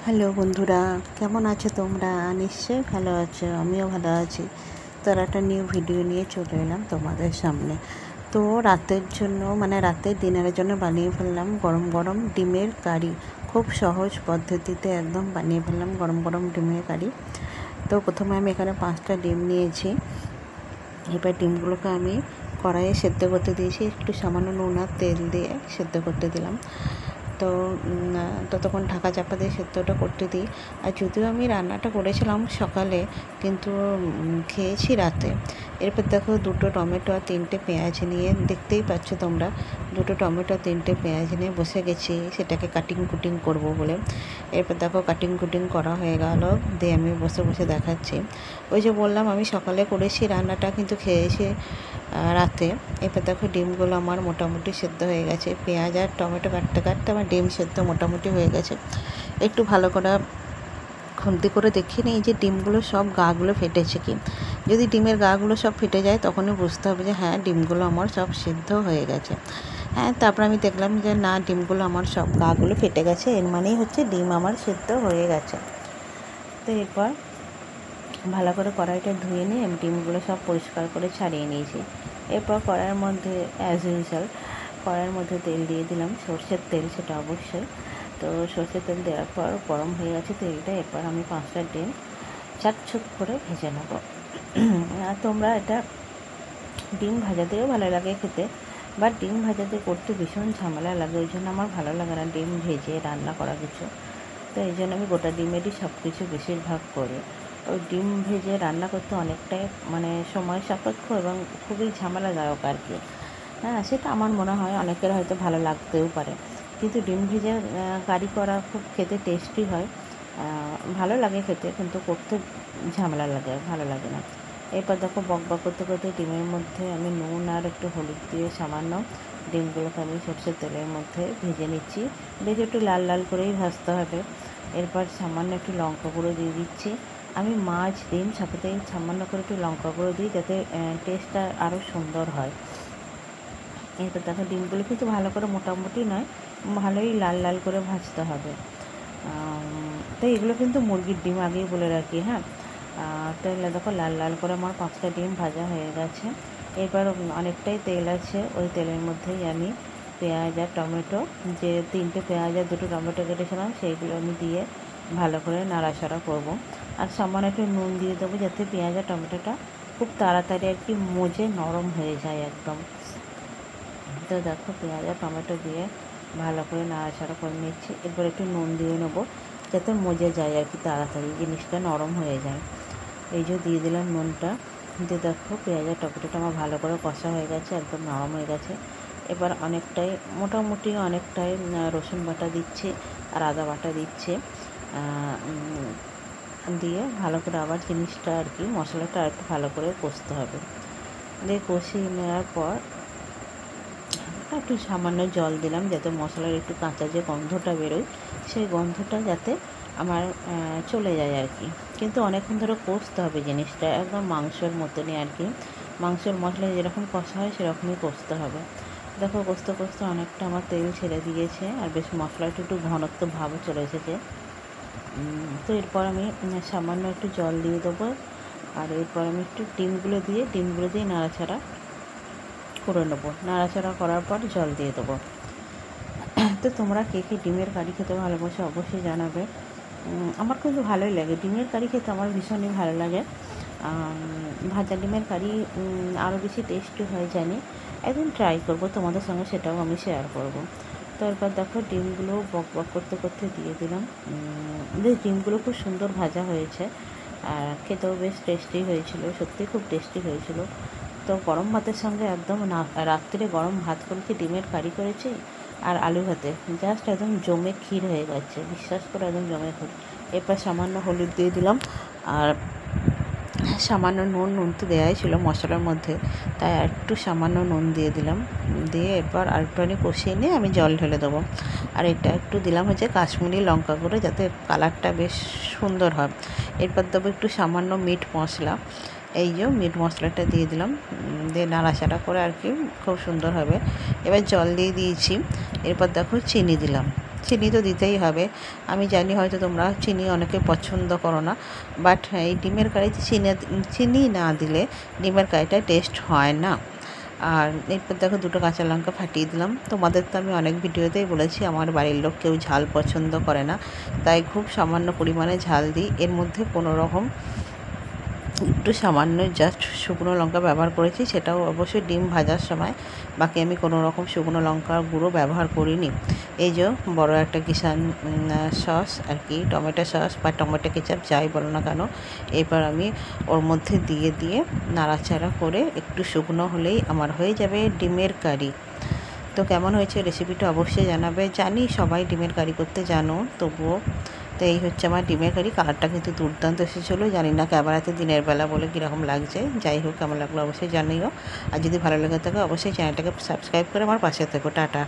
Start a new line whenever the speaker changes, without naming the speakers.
Hello বন্ধুরা, কেমন আছো তোমরা? নিশ্চয়ই ভালো আছো, আমিও ভালো আছি। তো একটা নিউ ভিডিও নিয়ে চলে এলাম তোমাদের সামনে। তো রাতের জন্য রাতের ডিনারের জন্য বানিয়ে ফেললাম গরম গরম ডিমের কারি। খুব সহজ পদ্ধতিতে একদম বানিয়ে ফেললাম গরম গরম ডিমের কারি। তো প্রথমে আমি এখানে 5টা ডিম নিয়েছি। এবার ডিমগুলোকে আমি কড়াইয়ে সেদ্ধ করতে দিয়েছি, একটু সামান্য নুন আর তেল দিয়ে সেদ্ধ করতে দিলাম। তো ততক্ষণ ঢাকা চাপা দিয়ে সেদ্ধটা করতে দিই। আর যদিও আমি রান্নাটা করেছিলাম সকালে, কিন্তু খেয়েছি রাতে। এরপর দেখো 2টো টমেটো আর 3টে পেঁয়াজ নিয়ে, দেখতেই পাচ্ছ তোমরা, 2টো টমেটো আর 3টে পেঁয়াজ নিয়ে বসে গেছি সেটাকে কাটিং কুটিং করব বলে। এরপর দেখো কাটিং কুটিং করা হয়ে গেল, দিয়ে আমি বসে বসে দেখাচ্ছি। ওই যে বললাম আমি সকালে করেছি রান্নাটা, কিন্তু খেয়েছি রাতে। এবার দেখো ডিমগুলো আমার মোটামুটি সেদ্ধ হয়ে গেছে। পেঁয়াজ আর টমেটো কাটতে কাটতে আমার ডিম সেদ্ধ মোটামুটি হয়ে গেছে। একটু ভালো করে খুন্তি করে দেখিয়ে নিই যে ডিমগুলো সব গাগুলো ফেটেছে কি। যদি ডিমের গাগুলো সব ফেটে যায় তখনই বুঝতে হবে যে হ্যাঁ, ডিমগুলো আমার সব সিদ্ধ হয়ে গেছে। হ্যাঁ, তারপর আমি দেখলাম যে না, ডিমগুলো আমার সব গাগুলো ফেটে গেছে, এর মানেই হচ্ছে ডিম আমার সিদ্ধ হয়ে গেছে। তো এরপর ভালো করে কড়াইটা ধুয়ে নিয়ে আমি ডিমগুলো সব পরিষ্কার করে ছাড়িয়ে নিয়েছি। এরপর কড়াইয়ের মধ্যে অ্যাজ ইউজুয়াল কড়াইয়ের মধ্যে তেল দিয়ে দিলাম, সর্ষের তেল সেটা অবশ্যই। তো সর্ষের তেল দেওয়ার পর গরম হয়ে গেছে তেলটা। এরপর আমি 5টা ডিম চাকচুক করে ভেজে নেব। আর তোমরা এটা ডিম ভাজাতেও ভালো লাগে খেতে, বাট ডিম ভাজাতে করতে ভীষণ ঝামেলা লাগে, ওই জন্য আমার ভালো লাগে না ডিম ভেজে রান্না করা কিছু। তো এই জন্য আমি গোটা ডিমেরই সব কিছু বেশিরভাগ করি। ওই ডিম ভেজে রান্না করতে অনেকটাই সময় সাপেক্ষ এবং খুবই ঝামেলাদায়ক আর কি। হ্যাঁ, সেটা আমার মনে হয় অনেকের হয়তো ভালো লাগতেও পারে, কিন্তু ডিম ভেজে কারি করা খুব খেতে টেস্টি হয়, ভালো লাগে খেতে, কিন্তু করতে ঝামেলা লাগে, ভালো লাগে না। এরপর দেখো বক বক করতে করতে ডিমের মধ্যে আমি নুন আর একটু হলুদ দিয়ে সামান্য ডিমগুলোকে আমি সরষের তেলের মধ্যে ভেজে নিচ্ছি। বেশ একটু লাল লাল করেই ভাজতে হবে। এরপর সামান্য একটু লঙ্কা গুঁড়ো দিয়ে দিচ্ছি। আমি মাছ ডিম সাথেতেই সামান্য করে একটু লঙ্কা গুঁড়ো দিই, যাতে টেস্টটা আরও সুন্দর হয়। এরপর দেখো ডিমগুলো কিন্তু ভালো করে মোটামুটি নয়, ভালোই লাল লাল করে ভাজতে হবে। তো এগুলো কিন্তু মুরগির ডিম, আগেই বলে রাখি। হ্যাঁ, তো এগুলো দেখো লাল লাল করে আমার 5টা ডিম ভাজা হয়ে গেছে। এরপর অনেকটাই তেল আছে, ওই তেলের মধ্যেই আমি পেঁয়াজ আর টমেটো, যে 3টে পেঁয়াজ আর 2টো টমেটো কেটেছিলাম সেইগুলো আমি দিয়ে ভালো করে নাড়াচাড়া করব। আর সামান্য একটু নুন দিয়ে দেবো, যাতে পেঁয়াজ আর টমেটোটা খুব তাড়াতাড়ি আর কি মজে নরম হয়ে যায় একদম। তো দেখো পেঁয়াজ আর টমেটো দিয়ে ভালো করে নাড়াচাড়া করে নিচ্ছি। এরপর একটু নুন দিয়ে নেবো, যাতে মজে যায় আর কি, তাড়াতাড়ি জিনিসটা নরম হয়ে যায়। এই যে দিয়ে দিলাম নুনটা। দিয়ে দেখো পেঁয়াজ আর টমেটোটা আমার ভালো করে কষা হয়ে গেছে, একদম নরম হয়ে গেছে। এবার মোটামুটি অনেকটাই রসুন বাটা দিচ্ছি আর আদা বাটা দিচ্ছি, দিয়ে ভালো করে আবার জিনিসটা আর কি, মশলাটা আর একটু ভালো করে কষতে হবে। দিয়ে কষিয়ে নেওয়ার পর একটু সামান্য জল দিলাম, যাতে মশলার একটু কাঁচা যে গন্ধটা বেরোয়, সেই গন্ধটা যাতে আমার চলে যায় আর কি। কিন্তু অনেকক্ষণ ধরে কষতে হবে জিনিসটা, একদম মাংসের মতনই আর কি। মাংসের মশলা যেরকম কষা হয় সেরকমই কষতে হবে। দেখো কষতে কষতে অনেকটা আমার তেল ছেড়ে দিয়েছে, আর বেশ মশলাটা একটু ঘনত্ব ভাবও চলে এসেছে। তো এরপর আমি সামান্য একটু জল দিয়ে দেবো, আর এরপর আমি একটু ডিমগুলো দিয়ে নাড়াচাড়া করে নেবো। নাড়াচাড়া করার পর জল দিয়ে দেবো। তো তোমরা কে কে ডিমের কারি খেতে ভালোবাসো অবশ্যই জানাবে। আমার কিন্তু ভালোই লাগে ডিমের কারি খেতে, আমার ভীষণই ভালো লাগে। ভাজা ডিমের কারি আরও বেশি টেস্টি হয় জানি, একদিন ট্রাই করব তোমাদের সঙ্গে, সেটাও আমি শেয়ার করব। তো এরপর দেখো ডিমগুলো বক বক করতে করতে দিয়ে দিলাম। ডিমগুলো খুব সুন্দর ভাজা হয়েছে, আর খেতেও বেশ টেস্টি হয়েছিল, সত্যি খুব টেস্টি হয়েছিল। তো গরম ভাতের সঙ্গে একদম, না রাত্রিরে গরম ভাত করেছি, ডিমের কারি করেছি আর আলু ভাতে, জাস্ট একদম জমে ক্ষীর হয়ে গেছে, বিশ্বাস করে একদম জমে ক্ষীর। এরপর সামান্য হলুদ দিয়ে দিলাম, আর সামান্য নুন তো দেওয়াই ছিল মশলার মধ্যে, তাই আর একটু সামান্য নুন দিয়ে দিলাম। দিয়ে এরপর আরেকটুখানি কষিয়ে নিয়ে আমি জল ঢেলে দেবো। আর এটা একটু দিলাম হচ্ছে কাশ্মীরি লঙ্কা গুঁড়ো, যাতে কালারটা বেশ সুন্দর হয়। এরপর দেবো একটু সামান্য মিট মশলা, এই যে মিট মশলাটা দিয়ে দিলাম, দিয়ে নাড়াচাড়া করে আর কি খুব সুন্দর হবে। এবার জল দিয়ে দিয়েছি। এরপর দেখো চিনি দিলাম, চিনি তো দিতেই হবে। আমি জানি হয়তো তোমরা চিনি অনেকে পছন্দ করো না, বাট এই ডিমের কারিতে চিনি না দিলে ডিমের কারিটা টেস্ট হয় না। আর এরপর দেখো 2টো কাঁচা লঙ্কা ফাটিয়ে দিলাম। তোমাদের তো আমি অনেক ভিডিওতেই বলেছি আমার বাড়ির লোক কেউ ঝাল পছন্দ করে না, তাই খুব সামান্য পরিমাণে ঝাল দিই। এর মধ্যে কোনো রকম একটু সামান্য জাস্ট শুকনো লঙ্কা ব্যবহার করেছি, সেটাও অবশ্যই ডিম ভাজার সময়। বাকি আমি কোনো রকম শুকনো লঙ্কার গুঁড়ো ব্যবহার করিনি। এই যে বড় একটা কিষান সস আর কি, টমেটো সস বা টমেটো কেচাপ যাই বলো না কেন, এবার আমি ওর মধ্যে দিয়ে নাড়াচাড়া করে একটু শুকনো হলেই আমার হয়ে যাবে ডিমের কারি। তো কেমন হয়েছে রেসিপিটা অবশ্যই জানাবে। জানি সবাই ডিমের কারি করতে জানো, তবুও তো এই হচ্ছে আমার ডিমের কারি। কালারটা কিন্তু দুর্দান্ত এসেছিলো, জানি না ক্যামেরাতে দিনের বেলা বলে কীরকম লাগছে। যাই হোক, কেমন লাগলো অবশ্যই জানিও। আর যদি ভালো লেগে থাকে অবশ্যই চ্যানেলটাকে সাবস্ক্রাইব করে আমার পাশে থেকো। টাটা।